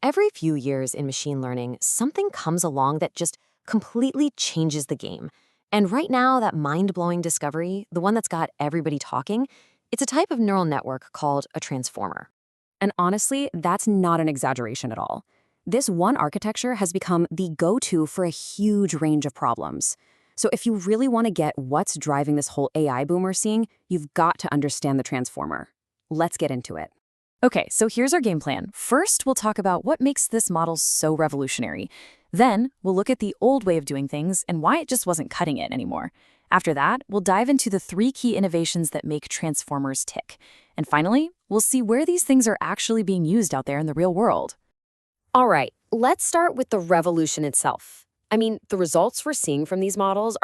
Every few years in machine learning, something comes along that just completely changes the game. And right now, that mind-blowing discovery, the one that's got everybody talking, it's a type of neural network called a transformer. And honestly, that's not an exaggeration at all. This one architecture has become the go-to for a huge range of problems. So if you really want to get what's driving this whole AI boom we're seeing, you've got to understand the transformer. Let's get into it. Okay, so here's our game plan. First, we'll talk about what makes this model so revolutionary. Then, we'll look at the old way of doing things and why it just wasn't cutting it anymore. After that, we'll dive into the 3 key innovations that make transformers tick. And finally, we'll see where these things are actually being used out there in the real world. All right, let's start with the revolution itself. The results we're seeing from these models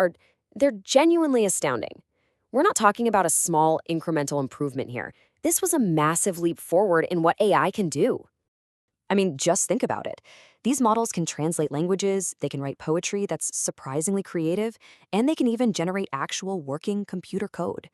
they're genuinely astounding. We're not talking about a small incremental improvement here. This was a massive leap forward in what AI can do. Just think about it. These models can translate languages, they can write poetry that's surprisingly creative, and they can even generate actual working computer code.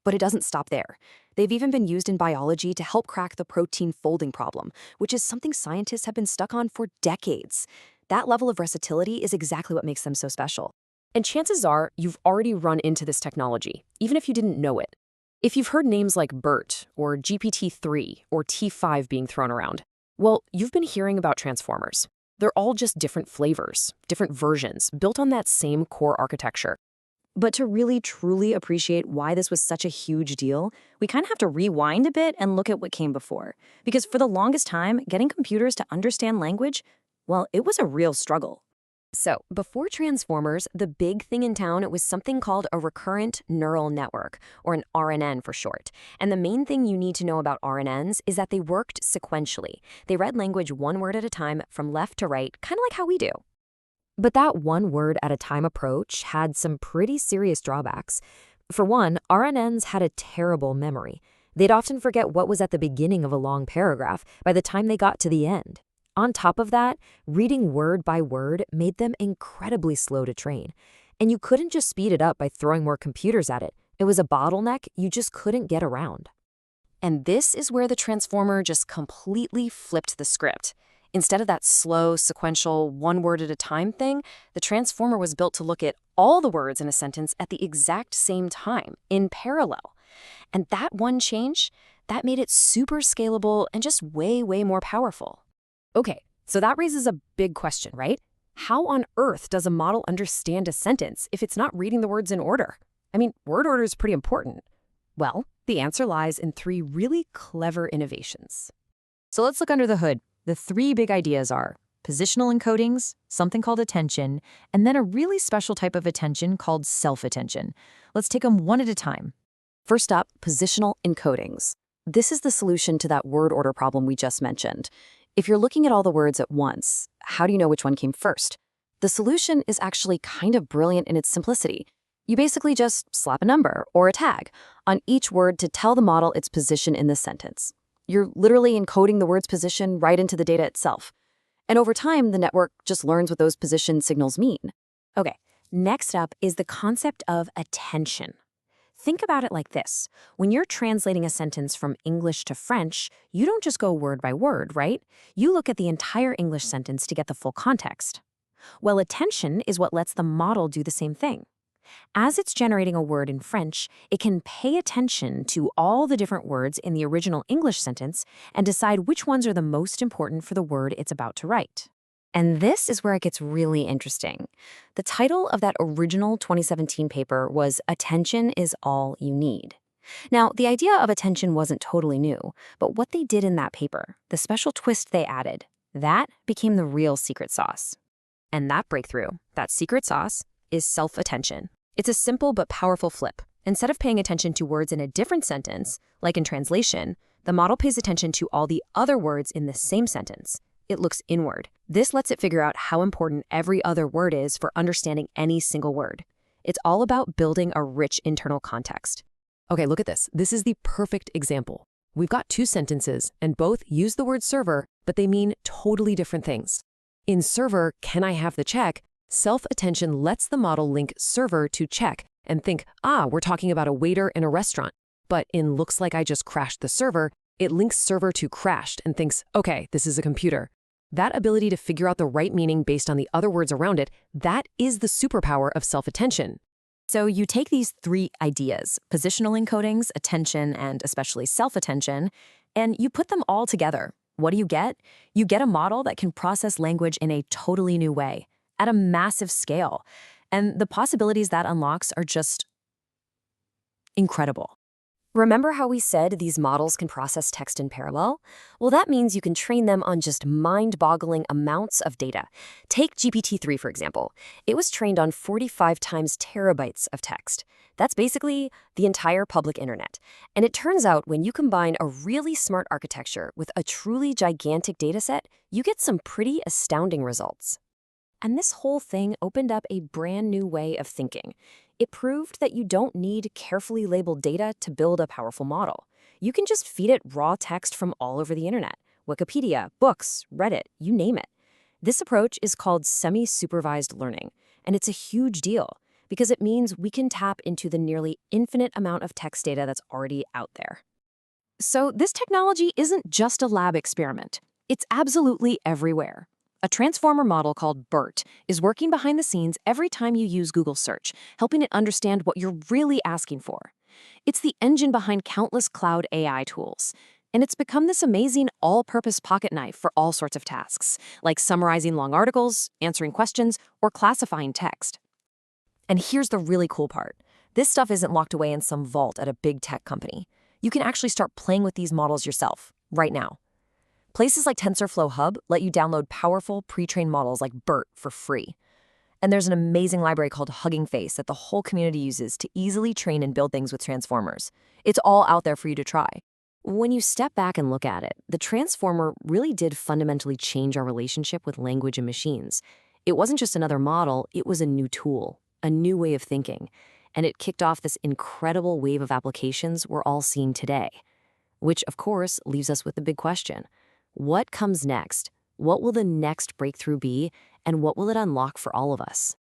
But it doesn't stop there. They've even been used in biology to help crack the protein folding problem, which is something scientists have been stuck on for decades. That level of versatility is exactly what makes them so special. And chances are you've already run into this technology, even if you didn't know it. If you've heard names like BERT or GPT-3 or T5 being thrown around, well, you've been hearing about transformers. They're all just different flavors, different versions, built on that same core architecture. But to really, truly appreciate why this was such a huge deal, we kind of have to rewind a bit and look at what came before. Because for the longest time, getting computers to understand language, well, it was a real struggle. So, before transformers, the big thing in town, it was something called a recurrent neural network, or an RNN for short. And the main thing you need to know about RNNs is that they worked sequentially. They read language one word at a time from left to right, kind of like how we do. But that one word at a time approach had some pretty serious drawbacks. For one, RNNs had a terrible memory. They'd often forget what was at the beginning of a long paragraph by the time they got to the end. On top of that, reading word by word made them incredibly slow to train. And you couldn't just speed it up by throwing more computers at it. It was a bottleneck you just couldn't get around. And this is where the transformer just completely flipped the script. Instead of that slow, sequential, one word at a time thing, the transformer was built to look at all the words in a sentence at the exact same time, in parallel. And that one change, that made it super scalable and just way, way more powerful. Okay, so that raises a big question, right? How on earth does a model understand a sentence if it's not reading the words in order? Word order is pretty important. Well, the answer lies in 3 really clever innovations. So let's look under the hood. The 3 big ideas are positional encodings, something called attention, and then a really special type of attention called self-attention. Let's take them one at a time. First up, positional encodings. This is the solution to that word order problem we just mentioned. If you're looking at all the words at once, how do you know which one came first? The solution is actually kind of brilliant in its simplicity. You basically just slap a number or a tag on each word to tell the model its position in the sentence. You're literally encoding the word's position right into the data itself. And over time, the network just learns what those position signals mean. Okay, next up is the concept of attention. Think about it like this. When you're translating a sentence from English to French, you don't just go word by word, right? You look at the entire English sentence to get the full context. Well, attention is what lets the model do the same thing. As it's generating a word in French, it can pay attention to all the different words in the original English sentence and decide which ones are the most important for the word it's about to write. And this is where it gets really interesting. The title of that original 2017 paper was "Attention is All You Need." Now, the idea of attention wasn't totally new, but what they did in that paper, the special twist they added, that became the real secret sauce. And that breakthrough, that secret sauce, is self-attention. It's a simple but powerful flip. Instead of paying attention to words in a different sentence, like in translation, the model pays attention to all the other words in the same sentence. It looks inward. This lets it figure out how important every other word is for understanding any single word. It's all about building a rich internal context. Okay, look at this. This is the perfect example. We've got 2 sentences, and both use the word server, but they mean totally different things. In server, can I have the check? Self-attention lets the model link server to check and think, we're talking about a waiter in a restaurant. But in looks like I just crashed the server, It links server to crashed and thinks, okay, this is a computer. That ability to figure out the right meaning based on the other words around it, that is the superpower of self-attention. So you take these three ideas, positional encodings, attention, and especially self-attention, and you put them all together. What do you get? You get a model that can process language in a totally new way, at a massive scale. And the possibilities that unlocks are just incredible. Remember how we said these models can process text in parallel? Well, that means you can train them on just mind-boggling amounts of data. Take GPT-3, for example. It was trained on 45 times terabytes of text. That's basically the entire public internet. And it turns out when you combine a really smart architecture with a truly gigantic dataset, you get some pretty astounding results. And this whole thing opened up a brand new way of thinking. It proved that you don't need carefully labeled data to build a powerful model. You can just feed it raw text from all over the internet, Wikipedia, books, Reddit, you name it. This approach is called semi-supervised learning, and it's a huge deal because it means we can tap into the nearly infinite amount of text data that's already out there. So this technology isn't just a lab experiment. It's absolutely everywhere. A transformer model called BERT is working behind the scenes every time you use Google search, helping it understand what you're really asking for. It's the engine behind countless cloud AI tools, and it's become this amazing all-purpose pocket knife for all sorts of tasks, like summarizing long articles, answering questions, or classifying text. And here's the really cool part. This stuff isn't locked away in some vault at a big tech company. You can actually start playing with these models yourself, right now. Places like TensorFlow Hub let you download powerful pre-trained models like BERT for free. And there's an amazing library called Hugging Face that the whole community uses to easily train and build things with transformers. It's all out there for you to try. When you step back and look at it, the transformer really did fundamentally change our relationship with language and machines. It wasn't just another model, it was a new tool, a new way of thinking. And it kicked off this incredible wave of applications we're all seeing today. Which, of course, leaves us with the big question. What comes next? What will the next breakthrough be, and what will it unlock for all of us?